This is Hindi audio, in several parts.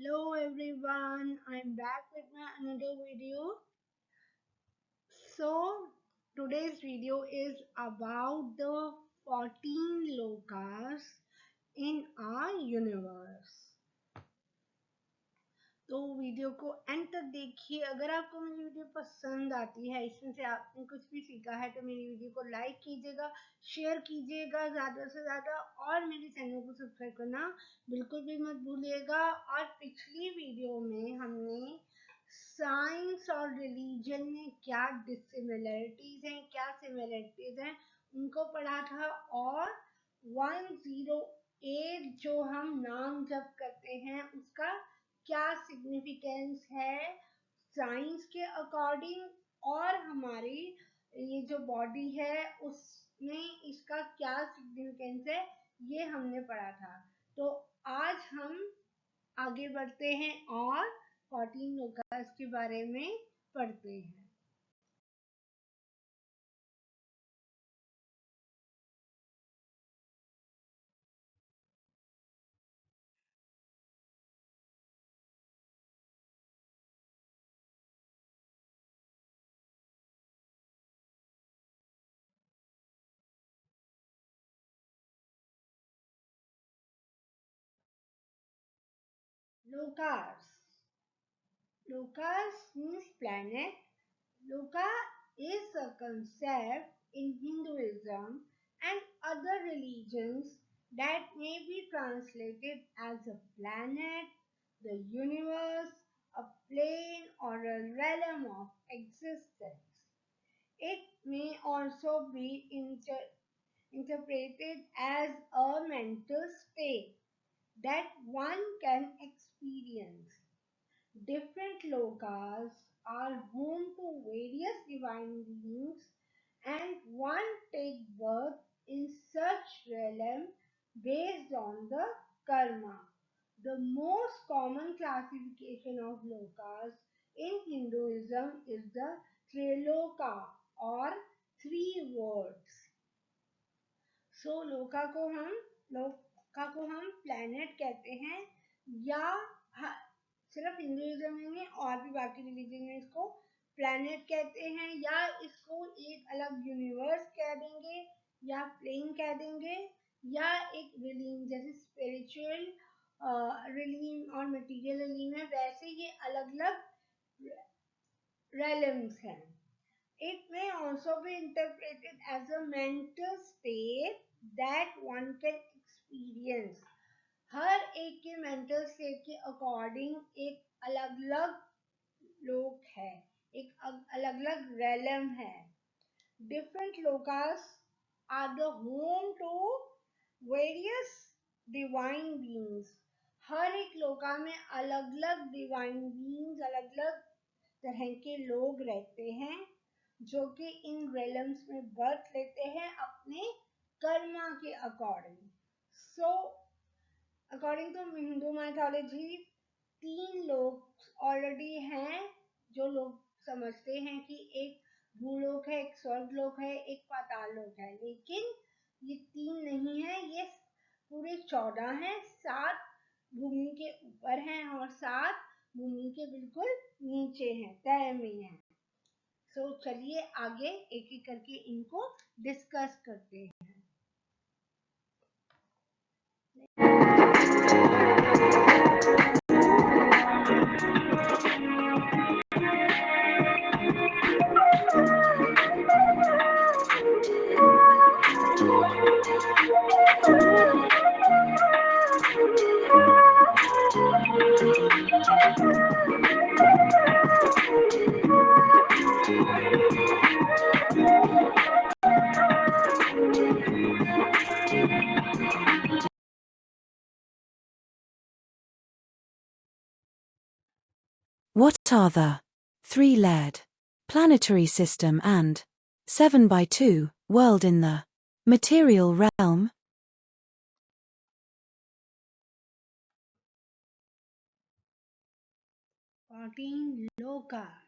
Hello everyone, I'm back with my another video. So today's video is about the 14 lokas in our universe. तो वीडियो को एंड तक देखिए। अगर आपको मेरी वीडियो पसंद आती है, इसमें से आपने कुछ भी सीखा है, तो मेरी वीडियो को लाइक कीजिएगा, शेयर कीजिएगा ज़्यादा से ज़्यादा, और मेरे चैनल को सब्सक्राइब करना बिल्कुल भी मत भूलिएगा। और पिछली वीडियो में हमने साइंस और रिलीजन में क्या डिसिमिलरिटीज हैं, क्या सिमिलरिटीज हैं, उनको पढ़ा था। और 108 जो हम नाम जप करते हैं उसका क्या सिग्निफिकेंस है साइंस के अकॉर्डिंग, और हमारी ये जो बॉडी है उसमें इसका क्या सिग्निफिकेंस है, ये हमने पढ़ा था। तो आज हम आगे बढ़ते हैं और 14 लोकास के बारे में पढ़ते हैं। Lucas Lokas means planet. Loka is a concept in Hinduism and other religions that may be translated as a planet, the universe, a plane, or a realm of existence. It may also be interpreted as a mental state that one can experience. Different lokas are home to various divine beings, and one takes birth in such realm based on the karma. The most common classification of lokas in Hinduism is the Triloka or three worlds. सो लोका को हम प्लैनेट कहते हैं, या सिर्फ हिंदुइज्म में नहीं, और भी बाकी रिलीजन में इसको प्लैनेट कहते हैं, या इसको एक अलग यूनिवर्स कह देंगे, या प्लेन कह देंगे, या एक रिलीम, जैसे स्पिरिचुअल रिलीम और मटेरियल रिलीम है, वैसे ये अलग अलग रेलम्स हैं। It may also be interpreted as a mental state that one can experience. हर एक के मेंटल स्टेट के अकॉर्डिंग एक अलग अलग लोक है, एक अलग अलग रेलम है। Different lokas are the home to various divine beings. हर एक लोका में अलग अलग डिवाइन बीइंग्स, अलग अलग तरह के लोग रहते हैं, जो कि इन रेलम्स में बर्थ लेते हैं अपने कर्मा के according. So according to Hindu mythology 3 लोग ऑलरेडी हैं, जो लोग समझते हैं कि एक भूलोक है, एक स्वर्गलोक है, एक पाताल लोक है, लेकिन ये 3 नहीं है, ये पूरे 14 हैं। 7 भूमि के ऊपर हैं और 7 भूमि के बिल्कुल नीचे हैं, तय में हैं। सो चलिए आगे एक एक करके इनको डिस्कस करते हैं। What are the 3-layered planetary system and 7x2 world in the material realm? 14 lokas.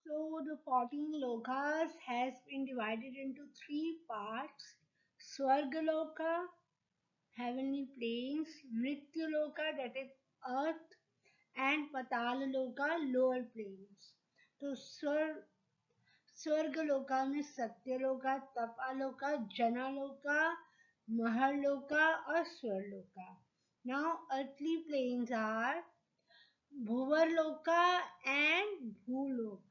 So the 14 lokas has been divided into three parts: Swargaloka, heavenly planes; Mrityuloka, that is earth; and Patalaloka, lower planes. तो स्वर्गलोका में सत्यलोका, तपालोका, जनालोका, महरलोका और स्वरलोका. Now earthly planes are Bhuvarloka and Bhulok.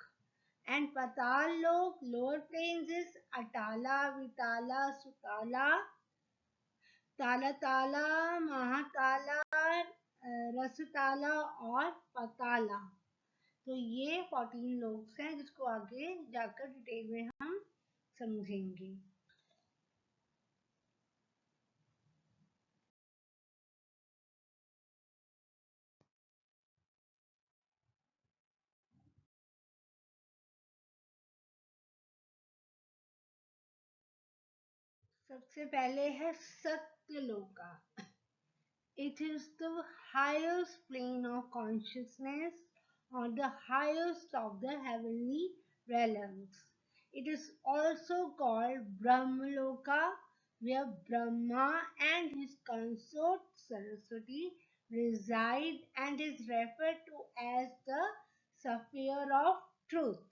And Patal Lok, lower planes is Atala, Vitala, Sutala, Talatala, Mahatala, Rasutala और पताला. तो ये 14 लोग हैं जिसको आगे जाकर डिटेल में हम समझेंगे. सबसे पहले है सत्यलोका. It is the highest plane of consciousness or the highest of the heavenly realms. It is also called Brahmaloka, where Brahma and his consort Saraswati reside, and is referred to as the sphere of truth,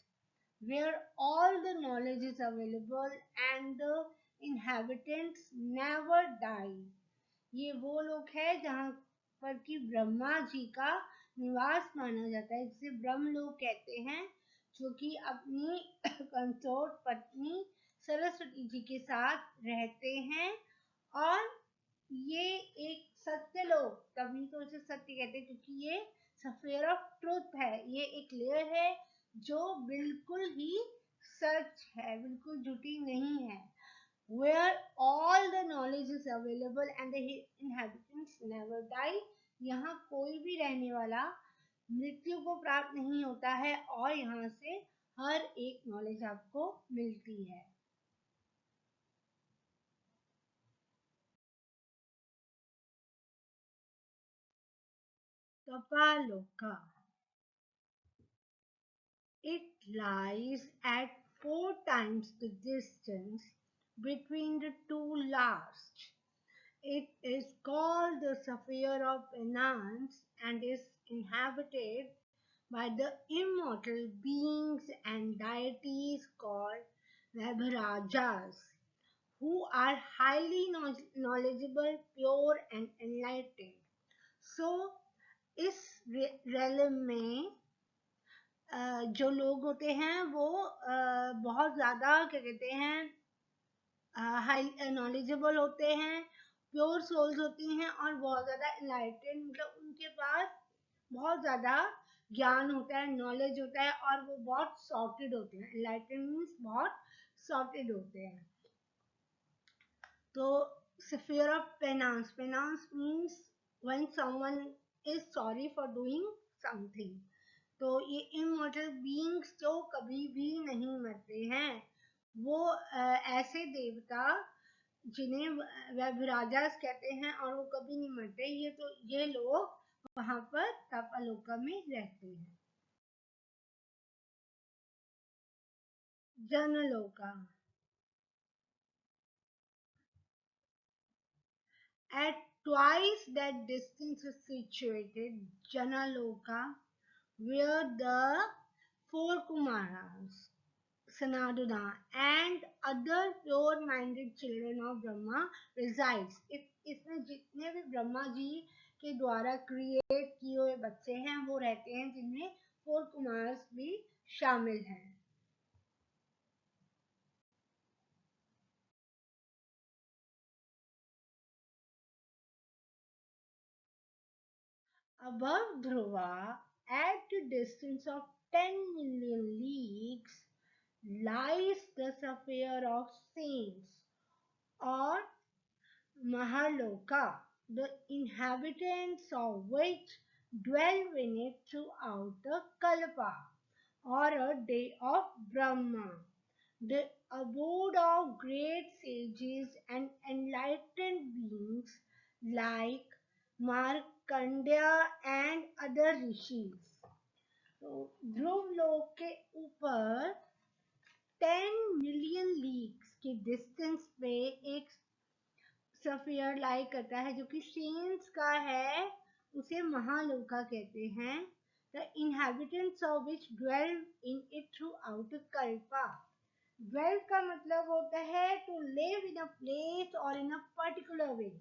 where all the knowledge is available and the inhabitants never die. ये वो लोग हैं जहाँ पर कि ब्रह्मा जी का निवास माना जाता है, जिसे ब्रह्मलोक कहते हैं, जो कि अपनी कंसोर्ट पत्नी सरस्वती जी के साथ रहते हैं. और ये एक सत्यलोक, तभी तो इसे सत्य कहते हैं क्योंकि ये स्फीयर ऑफ ट्रुथ है. ये एक लेयर है जो बिल्कुल ही सच है, बिल्कुल झूठी नहीं है, where all the knowledge is available and the inhabitants never die. यहाँ कोई भी रहने वाला मृत्यु को प्राप्त नहीं होता है और यहाँ से हर एक नॉलेज आपको मिलती है. Kapaloka. It lies at 4 times the distance between the two last. It is called the sphere of penance and is inhabited by the immortal beings and deities called Vaibharajas, who are highly knowledgeable, pure and enlightened. So, इस realm में जो लोग होते हैं वो बहुत ज़्यादा क्या कहते हैं हाई नॉलेजेबल होते हैं, प्योर सोल्स होती हैं और बहुत ज़्यादा इनलाइटेंड, मतलब उनके पास बहुत ज़्यादा ज्ञान होता है, नॉलेज होता है और वो बहुत सॉर्टेड होते हैं. इनलाइटेंड मीन्स बहुत सॉर्टेड होते हैं. तो sphere of penance, penance means when someone is sorry for doing something. तो ये इमॉर्टल बीइंग्स जो कभी भी नहीं मरते हैं, वो ऐसे देवता जिन्हें वैभराजास कहते हैं और वो कभी नहीं मरते, ये लोग वहां पर तपालोका में रहते हैं. जनलोका. At twice that distance is situated Janaloka, where the four Kumaras, Sanadana, and other pure-minded children of Brahma resides. इसमें जितने भी ब्रह्मा जी के द्वारा क्रिएट किए हुए बच्चे हैं वो रहते हैं, जिनमें फोर कुमार्स भी शामिल हैं. Above Dhruva, at the distance of 10 million leagues, lies the sphere of saints or Mahaloka, the inhabitants of which dwell in it throughout the Kalpa or a day of Brahma, the abode of great sages and enlightened beings like Markandeya and other rishis. तो ध्रुव लोक के ऊपर 10 मिलियन लीग्स के डिस्टेंस पे एक स्फीयर लाई करता है जो कि सेंस का है, उसे महालोका कहते हैं। The inhabitants of which dwell in it throughout kalpa. Dwell का मतलब होता है to live in a place or in a particular way,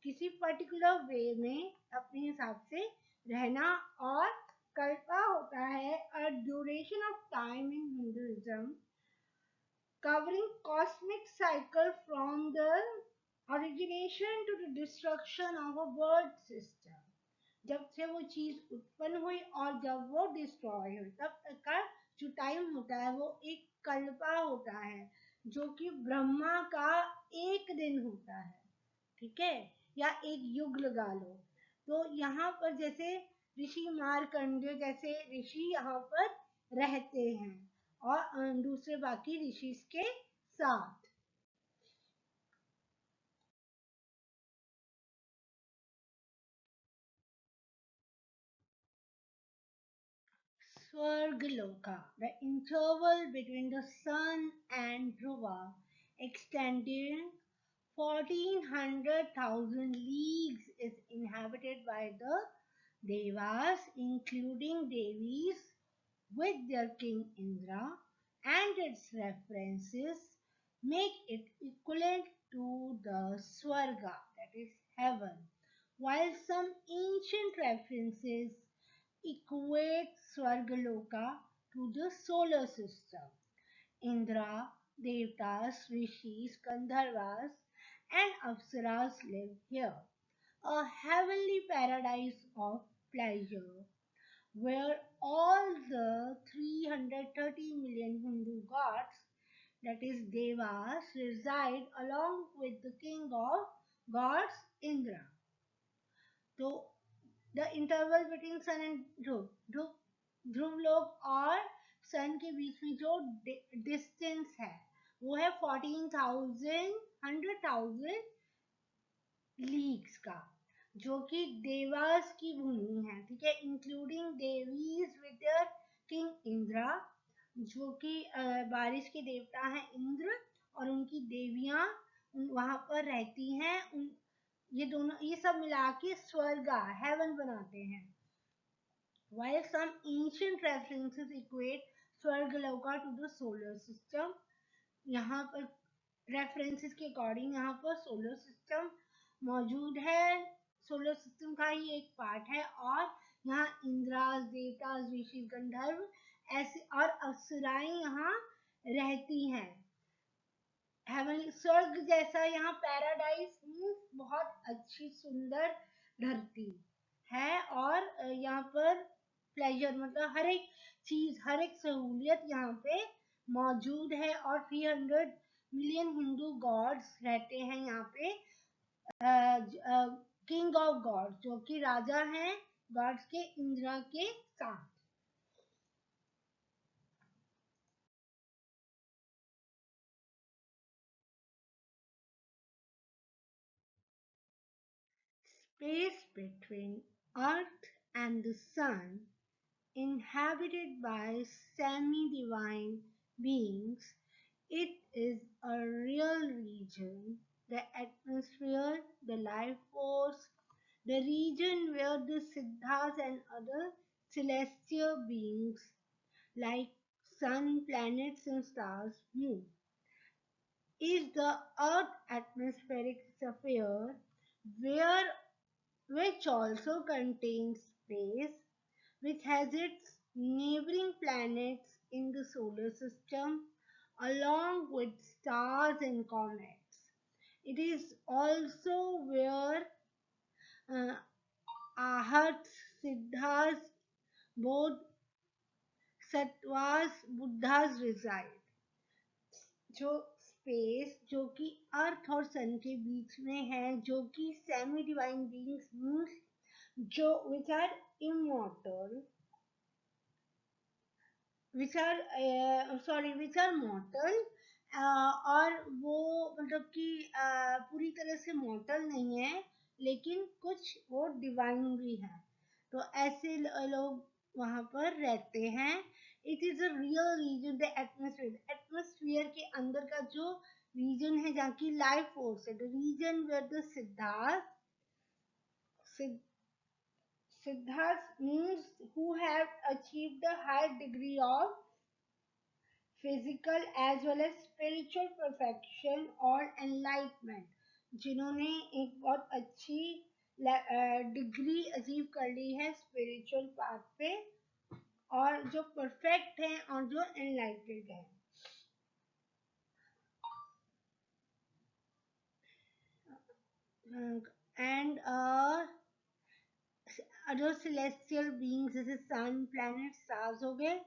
किसी particular way में अपने हिसाब से रहना। और कल्पा होता है a duration of time in Hinduism covering cosmic cycle from the origination to the destruction of a world system. जब से वो चीज उत्पन्न हुई और जब वो डिस्ट्रॉय हुई तब तक का जो टाइम होता है वो एक कल्पा होता है, जो कि ब्रह्मा का एक दिन होता है, ठीक है, या एक युग लगा लो। तो यहाँ पर जैसे ऋषि मार्कंडेय जैसे ऋषि यहाँ पर रहते हैं और दूसरे बाकी ऋषि के साथ। Swargaloka, the interval between the sun and Dhruva, extending 1400,000 leagues, is inhabited by the Devas, including Devis, with their king Indra, and its references make it equivalent to the Swarga, that is heaven, while some ancient references equate Swargaloka to the solar system. Indra, Devtas, Rishis, Gandharvas, and Apsaras live here, a heavenly paradise of pleasure where all the 330 million Hindu gods, that is Devas, reside along with the king of gods Indra. So the interval between sun and ध्रुव लोक और सन के बीच में जो डिस्टेंस है वो है 100,000 लीग्स का, जो कि देवास की भूमि है, ठीक है, including Devi's with their king Indira, जो कि बारिश के देवता हैं इंद्र, और उनकी देवियां वहां पर रहती हैं। ये दोनों ये सब मिला के स्वर्गा हेवन बनाते हैं। While some ancient references equate Swargaloka to the solar system, यहाँ पर रेफरेंसेस के अकॉर्डिंग यहाँ पर सोलर सिस्टम मौजूद है, सोलर सिस्टम का ही एक पार्ट है, और यहाँ इंद्रास, देवतास, ऋषि, गंधर्व ऐसे और अप्सराएं यहाँ रहती हैं। हेवनली स्वर्ग जैसा यहाँ पैराडाइज मीन्स बहुत अच्छी सुंदर धरती है, और यहाँ पर प्लेजर मतलब हर एक चीज हर एक सहूलियत यहाँ पे मौजूद है, और 300 मिलियन हिंदू गॉड्स रहते हैं यहाँ पे, किंग ऑफ गॉड्स जो कि राजा हैं गॉड्स के इंद्रा के साथ। Space between Earth and the Sun, inhabited by semi-divine beings, it is a real region. The atmosphere, the life force, the region where the Siddhas and other celestial beings like sun, planets, and stars move, is the Earth atmospheric sphere, where which also contains space, which has its neighboring planets in the solar system, along with stars and comets. It is also where uh, Arhats, Siddhas, both Sattvas, Buddhas reside. जो स्पेस जो कि अर्थ और सन के बीच में है, जो कि सेमी डिवाइन बीइंग्स मींस जो which are immortal, which are mortal, और वो मतलब कि पूरी तरह से mortal नहीं है, लेकिन कुछ वो डिवाइन भी है। तो ऐसे लोग वहां पर रहते हैं. It is a real region. The atmosphere के अंदर का जो रीजन है जहाँ की लाइफ फोर्स है. The region where the Siddhas means who have achieved a high degree of physical as well as spiritual perfection और enlightenment. जिन्होंने एक बहुत अच्छी डिग्री अचीव कर ली है स्पिरिचुअल पाथ पे और जो परफेक्ट हैं और जो एनलाइटेड हैं. एंड अदर सेलेस्टियल बीइंग्स जैसे सन प्लैनेट स्टार्स हो गए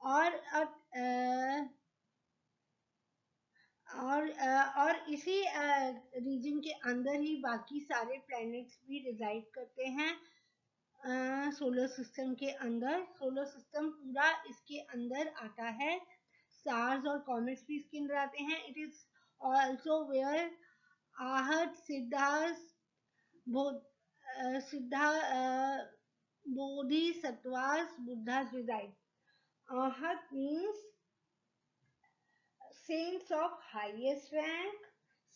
और और इसी रीजन के अंदर ही बाकी सारे प्लैनेट्स भी रिजाइड करते हैं सोलर सिस्टम के अंदर. सोलर सिस्टम पूरा इसके अंदर आता है. स्टार्स और कॉमेट्स भी इसके अंदर आते हैं. इट इज ऑल्सो वेयर आहट सिद्धास सिद्धा bodhisattvas buddhas reside. Ahat means saints of highest rank.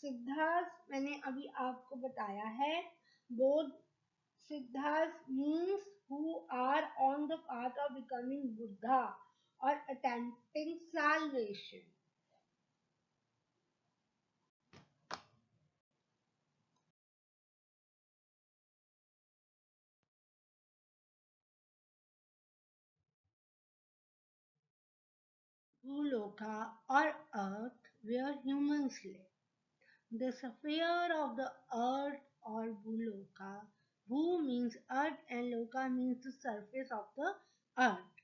Siddhartha मैंने अभी आपको बताया है. Bodh Siddhartha means who are on the path of becoming Buddha और अटेम्प्टिंग साल्वेशन. भूलोका और earth where humans live. The sphere of the earth or Bhuloka. Bhu means earth and Loka means the surface of the earth.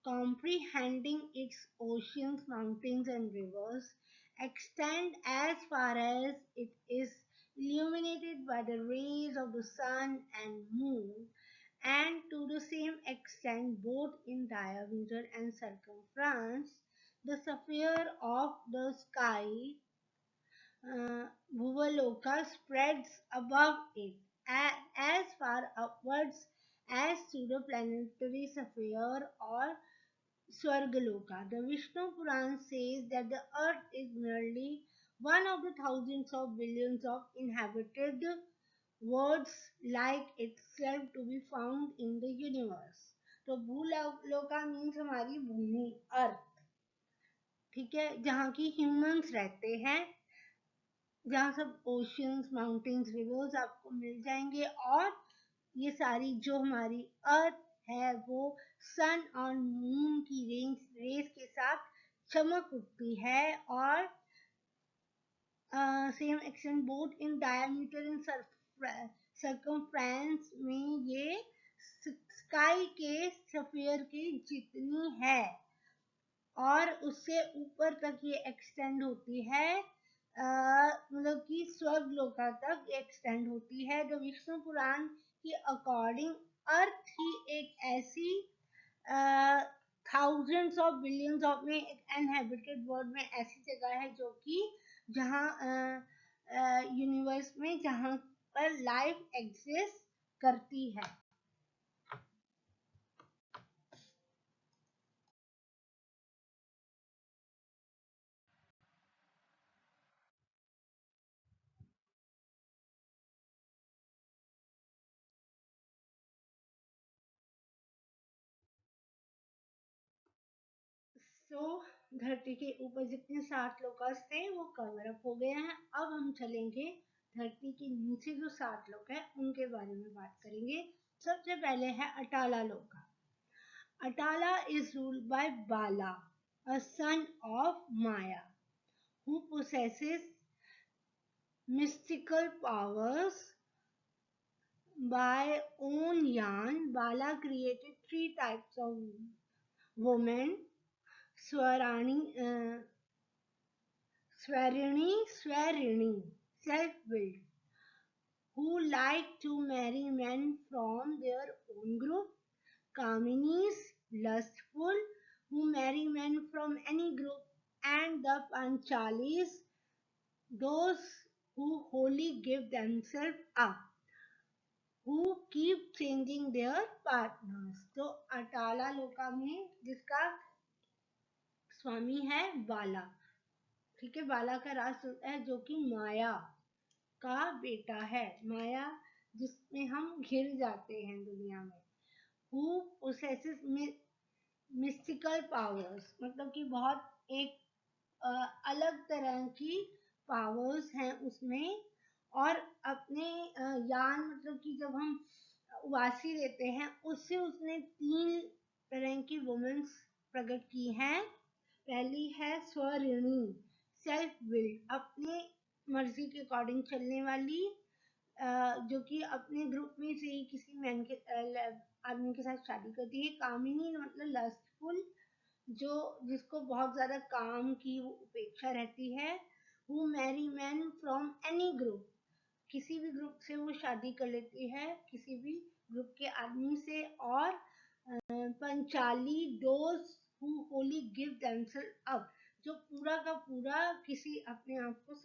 Comprehending its oceans, mountains, and rivers, extend as far as it is illuminated by the rays of the sun and moon, and to the same extent, both in diameter and circumference, the sphere of the sky Bhuvaloka spreads above it as far upwards as to the planetary sphere or Swargaloka. The Vishnu Puran says that the earth is merely one of the thousands of billions of inhabited worlds like itself to be found in the universe. तो भूलोका मीन्स हमारी भूमि अर्थ. ठीक है, जहाँ की ह्यूमंस रहते हैं, जहाँ सब ओशियंस माउंटेन्स रिवर्स आपको मिल जाएंगे और ये सारी जो हमारी अर्थ है वो सन और मून की रेस के साथ चमक उठती है और same extent both in diameter in circumference में ये स्काई के स्फीयर की जितनी है और उससे ऊपर तक ये एक्सटेंड होती है. मतलब कि स्वर्ग लोका तक एक्सटेंड होती है. द विष्णु पुराण के अकॉर्डिंग अर्थ ही एक ऐसी थाउजेंड्स ऑफ बिलियंस ऑफ में इनहेबिटेड वर्ल्ड में ऐसी जगह है जो कि जहाँ यूनिवर्स में जहाँ पर लाइफ एग्जिस्ट करती है. तो धरती के ऊपर जितने 7 लोकास थे वो कवर अप हो गए हैं. अब हम चलेंगे धरती के नीचे जो 7 लोक हैं उनके बारे में बात करेंगे. सबसे पहले है अटाला लोका. Atala is ruled by Bala, a son of Maya, who possesses mystical powers. By own yarn, Bala created 3 types of women: Swarani, Swarini, self-willed, who like to marry men from their own group; Kaminis, lustful, who marry men from any group; and the Panchalis, those who wholly give themselves up, who keep changing their partners. तो अटाला लोका में, जिसका स्वामी है बाला। ठीक है, बाला का राज है जो कि माया का बेटा है। माया जिसमें हम घिर जाते हैं दुनिया में। Who possesses mystical powers, मतलब कि बहुत एक अलग तरह की पावर्स हैं उसमें। और अपने यान, मतलब कि जब हम उवासी देते हैं, उससे उसने 3 तरह की वुमेन्स प्रकट की हैं। पहली है स्वरिणी, सेल्फ विल्ड, अपने मर्जी के अकॉर्डिंग चलने वाली, जो कि अपने ग्रुप में से ही किसी मैन के आदमी के साथ शादी करती है। कामिनी मतलब लस्टफुल, जिसको बहुत ज्यादा काम की उपेक्षा रहती है। Who marry men from any group, किसी भी ग्रुप से वो शादी कर लेती है, किसी भी ग्रुप के आदमी से। और Panchali, those who wholly give themselves up, जो पूरा का पूरा किसी अपने आप को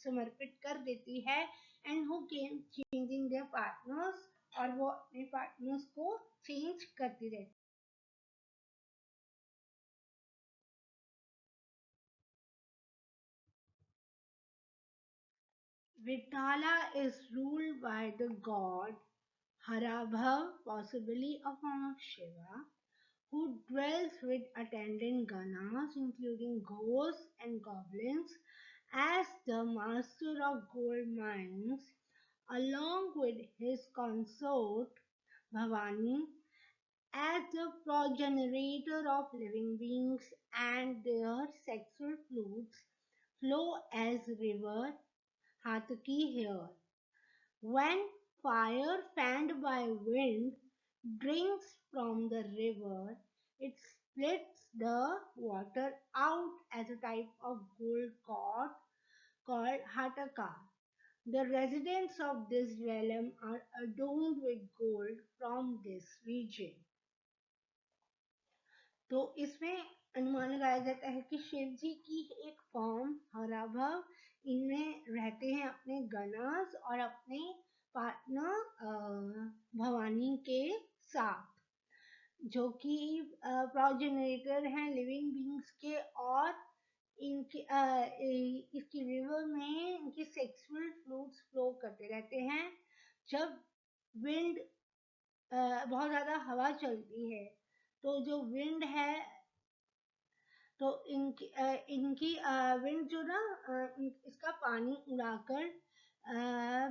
समर्पित कर देती है। And who came changing their partners, और वो अपने पार्टनर्स को चेंज करती रहती है। Vitala is ruled by the god Harabhav, possibly a form of Shiva, who dwells with attendant ganas, including ghosts and goblins, as the master of gold mines, along with his consort Bhavani, as the progenitor of living beings, and their sexual fluids flow as river Hataki here. When fire fanned by wind drinks from the river, it splits the water out as a type of gold cord called Hataka. The residents of this realm are adorned with gold from this region. तो इसमें अनुमान लगाया जाता है कि शिव जी की एक फॉर्म हराभव इनमें रहते हैं अपने गणस और अपने पार्टनर भवानी के साथ, जो कि प्रोजेनेटर हैं लिविंग बींग्स के। और इनके इसकी रिवर में इनकी सेक्सुअल फ्लूइड्स फ्लो करते रहते हैं। जब विंड बहुत ज्यादा हवा चलती है, तो जो विंड है, तो इनकी विंड जो ना इसका पानी उड़ाकर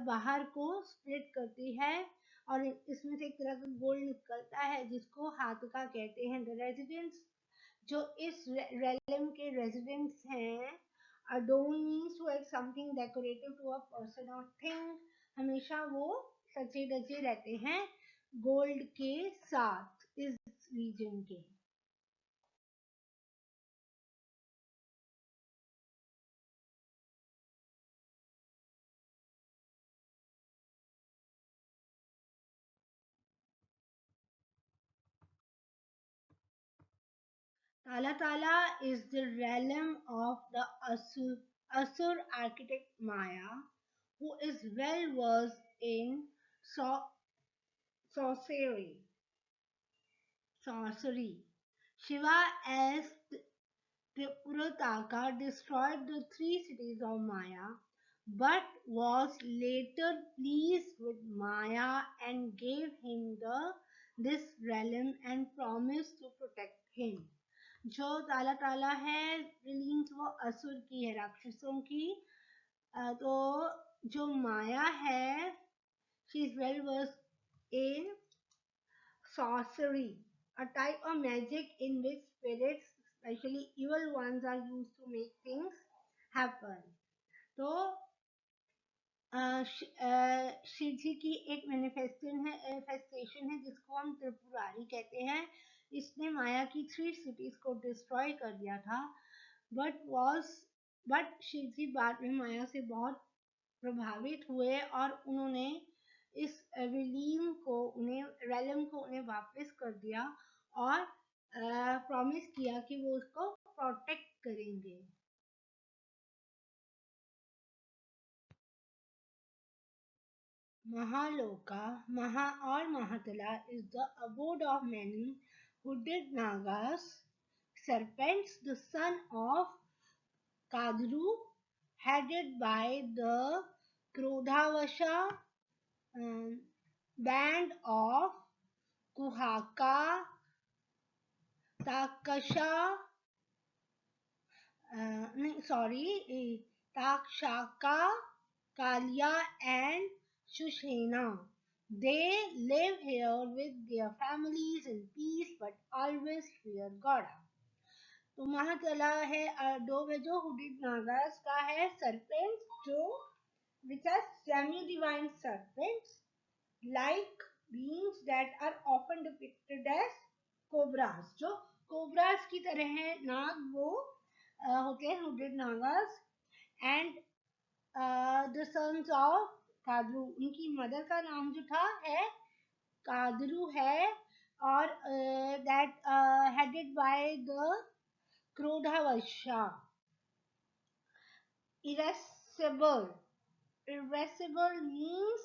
बाहर को स्प्लिट करती है, और इसमें से एक तरह का गोल्ड निकलता है जिसको हाथका कहते हैं। द रेजिडेंट्स, जो इस रेलम के रेजिडेंट्स हैं, adorn means to add something decorative to a person or thing, हमेशा वो सचे धजे रहते हैं गोल्ड के साथ इस रीजन के। Talatala is the realm of the Asur architect Maya, who is well versed in sorcery. Shiva as Tripurataka destroyed the 3 cities of Maya, but was later pleased with Maya and gave him this realm and promised to protect him. जो ताला ताला है, रिलीज वो असुर की है, राक्षसों की। तो जो माया है, she is well versed in sorcery, a type of magic in which spirits, especially evil ones, are used to make things happen. तो शिव जी की एक मैनिफेस्टेशन है जिसको हम त्रिपुरारी कहते हैं। इसने माया की 3 cities को डिस्ट्रॉय कर दिया था, बट शिव जी बाद में माया से बहुत प्रभावित हुए और उन्होंने इस विलीम को उन्हें वापस कर दिया और प्रॉमिस किया कि वो उसको प्रोटेक्ट करेंगे। Mahaloka, Maha or Mahatala is the abode of many hooded Nagas, serpents, the son of Kadru, headed by the Krodhavasha um, band of Kuhaka, Takasha, Takshaka, Kalia, and Shushena. They live here with their families in peace but always fear God. तो महातला है दो में जो हुडिड नागास का है serpents जो which are semi-divine serpents like beings that are often depicted as cobras. जो cobras की तरह है नाग वो होते हैं hooded nagas and the sons of कादरू उनकी मदर का नाम जो था है कादरू है और that headed by the क्रोधावशा irascible means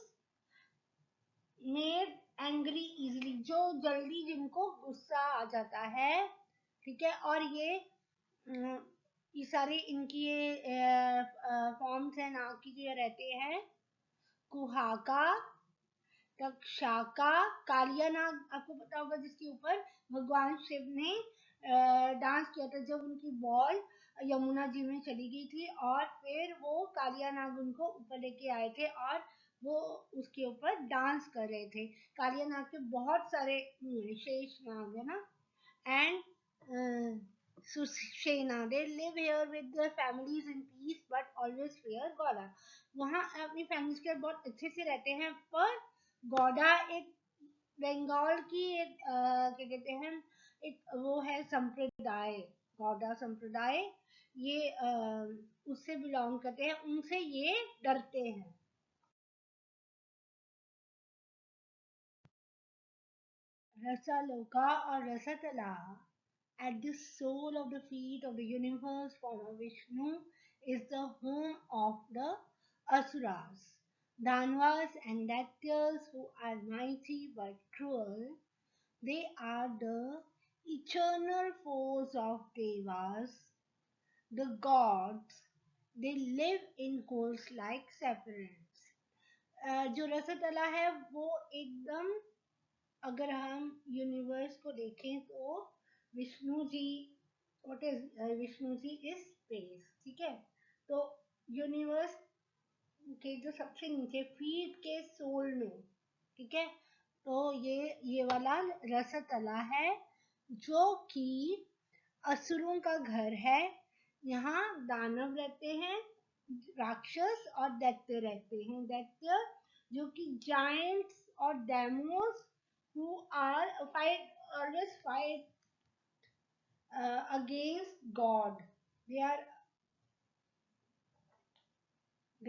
made angry easily जो जल्दी जिनको गुस्सा आ जाता है ठीक है और ये सारे इनकी फॉर्म्स हैं नाग की जो रहते हैं कुहाका तक्षाका कालिया नाग आपको पता होगा जिसके ऊपर भगवान शिव ने डांस किया था जब उनकी बॉल यमुना जी में चली गई थी और फिर वो कालिया नाग उनको ऊपर लेके आए थे और वो उसके ऊपर डांस कर रहे थे कालिया नाग के बहुत सारे शेष नाग है ना and Sushena they live here with their families in peace but always fear God वहाँ अपनी फैमिलीज के साथ बहुत अच्छे से रहते हैं पर गौड़ा एक बंगाल की एक क्या कहते हैं एक वो है संप्रदाय गौड़ा संप्रदाय ये उससे बिलोंग करते हैं उनसे ये डरते हैं रसालोका और रसतला at the sole of the feet of the universe form of Vishnu is the home of the Asuras, Danvas and Daityas who are mighty but cruel. They are the eternal foes of Devas, the gods. They live in holes like serpents. जो रसतला है वो एकदम अगर हम यूनिवर्स को देखें तो Vishnu ji what is Vishnu ji is space ठीक है तो यूनिवर्स के जो सबसे नीचे फीट के सोल में ठीक है तो ये वाला रसतला है जो कि असुरों का घर है यहाँ दानव रहते हैं राक्षस और दैत्य रहते हैं दैत्य जो कि जायंट्स और demos who are always fight against God. They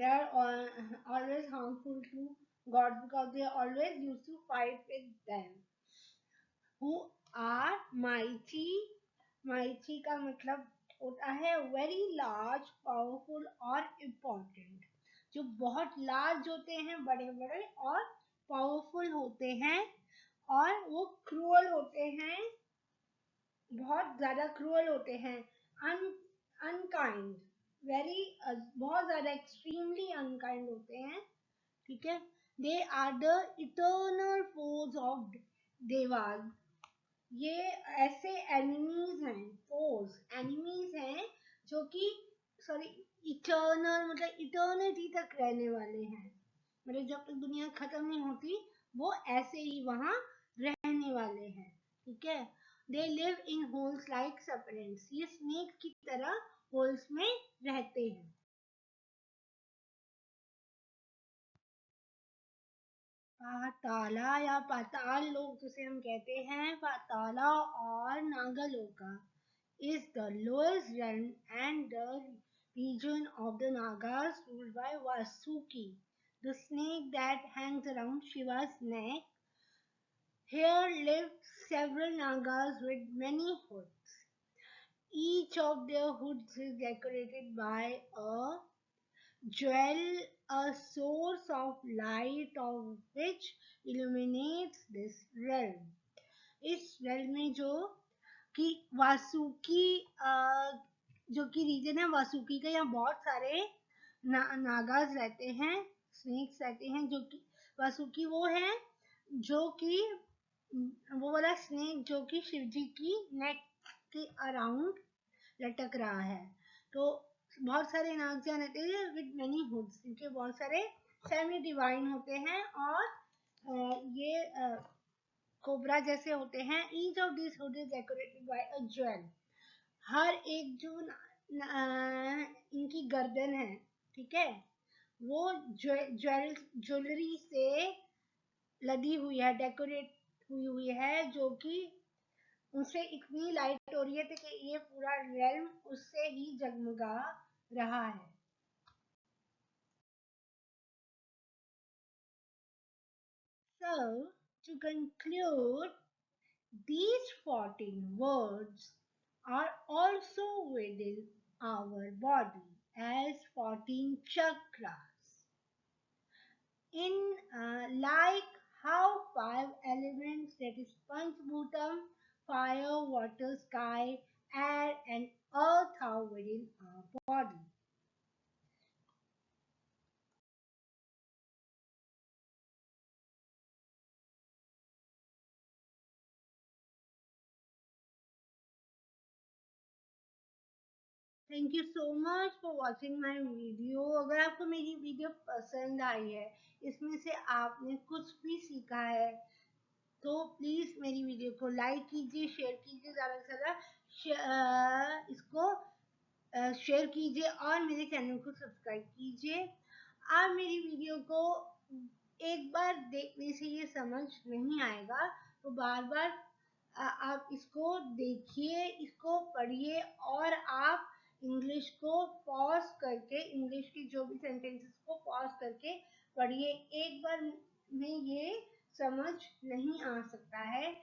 are always harmful to God because they always used to fight with them. Who are mighty? Mighty का मतलब होता है very large, powerful और important. जो बहुत large होते हैं बड़े बड़े और powerful होते हैं और वो cruel होते हैं बहुत ज्यादा क्रूअल होते हैं अनकाइंड वेरी बहुत ज्यादा एक्सट्रीमली अनकाइंड होते हैं ठीक है they are the eternal force of devas ये ऐसे एनिमीज हैं फोर्स एनिमीज हैं जो कि सॉरी इटर्नल मतलब इटर्निटी तक रहने वाले हैं मतलब जब तक दुनिया खत्म नहीं होती वो ऐसे ही वहां रहने वाले हैं ठीक है they live in holes like serpents ये स्नेक की तरह होल्स में रहते हैं पाताला या पाताल लोक जिसे हम कहते हैं पाताला और नागालोका is the lowest realm and the region of the Nagas ruled by Vasuki, the snake that hangs around Shiva's neck. Here live several Nagas with many hoods. Each of their hoods is decorated by a jewel, a source of light of which illuminates this realm. इस realm में जो कि वासुकी जो कि रीजन है वासुकी का, यहाँ बहुत सारे नागाज रहते हैं, स्नेक्स रहते हैं, जो कि वासुकी वो है जो कि वो वाला स्नेक जो कि शिव जी की नेक के अराउंड लटक रहा है। तो बहुत सारे नाग जान रहते हैं विद मेनी हुड्स, इनके बहुत सारे सेमी डिवाइन होते हैं और ये कोबरा जैसे होते हैं। Each of this hood is decorated by a jewel. हर एक जो इनकी गर्दन है, ठीक है, वो ज्वेलरी से लदी हुई है, डेकोरेट हुई है, जो कि उनसे इतनी लाइट हो रही है कि ये पूरा रेल्म उससे ही जगमगा रहा है। So, to conclude, these 14 words are also within our body as 14 chakras. In like how five elements, that is Panchbhutam, fire, water, sky, air, and earth are within our body. Thank you so much for watching my video. अगर आपको मेरी वीडियो पसंद आई है, इसमें से आपने कुछ भी सीखा है, तो प्लीज मेरी वीडियो को लाइक कीजिए, शेयर कीजिए, ज़्यादा से ज़्यादा इसको शेयर कीजिए और मेरे चैनल को सब्सक्राइब कीजिए। आप मेरी वीडियो को एक बार देखने से ये समझ नहीं आएगा, तो बार बार आप इसको देखिए, इसको पढ़िए और आप इंग्लिश को पॉज करके, इंग्लिश की जो भी सेंटेंसेस को पॉज करके पढ़िए। एक बार में ये समझ नहीं आ सकता है,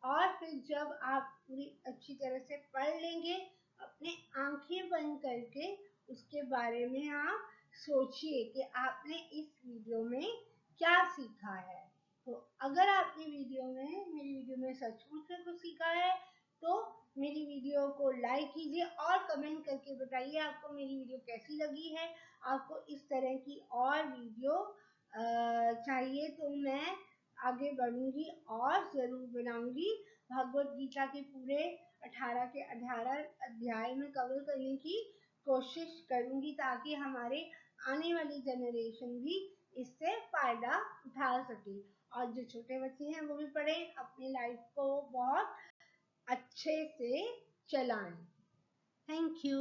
और फिर जब आप पूरी अच्छी तरह से पढ़ लेंगे, अपने आंखें बंद करके उसके बारे में आप सोचिए कि आपने इस वीडियो में क्या सीखा है। तो अगर आपने मेरी वीडियो में सचमुच में कुछ सीखा है, तो मेरी वीडियो को लाइक कीजिए और कमेंट करके बताइए आपको मेरी वीडियो कैसी लगी है। आपको इस तरह की और वीडियो चाहिए तो मैं आगे बढ़ूंगी और जरूर बनाऊंगी। भगवत गीता के पूरे 18 के 18 अध्याय में कवर करने की कोशिश करूंगी, ताकि हमारे आने वाली जनरेशन भी इससे फायदा उठा सके, और जो छोटे बच्चे हैं वो भी पढ़ें, अपनी लाइफ को बहुत अच्छे से चलाएं। Thank you.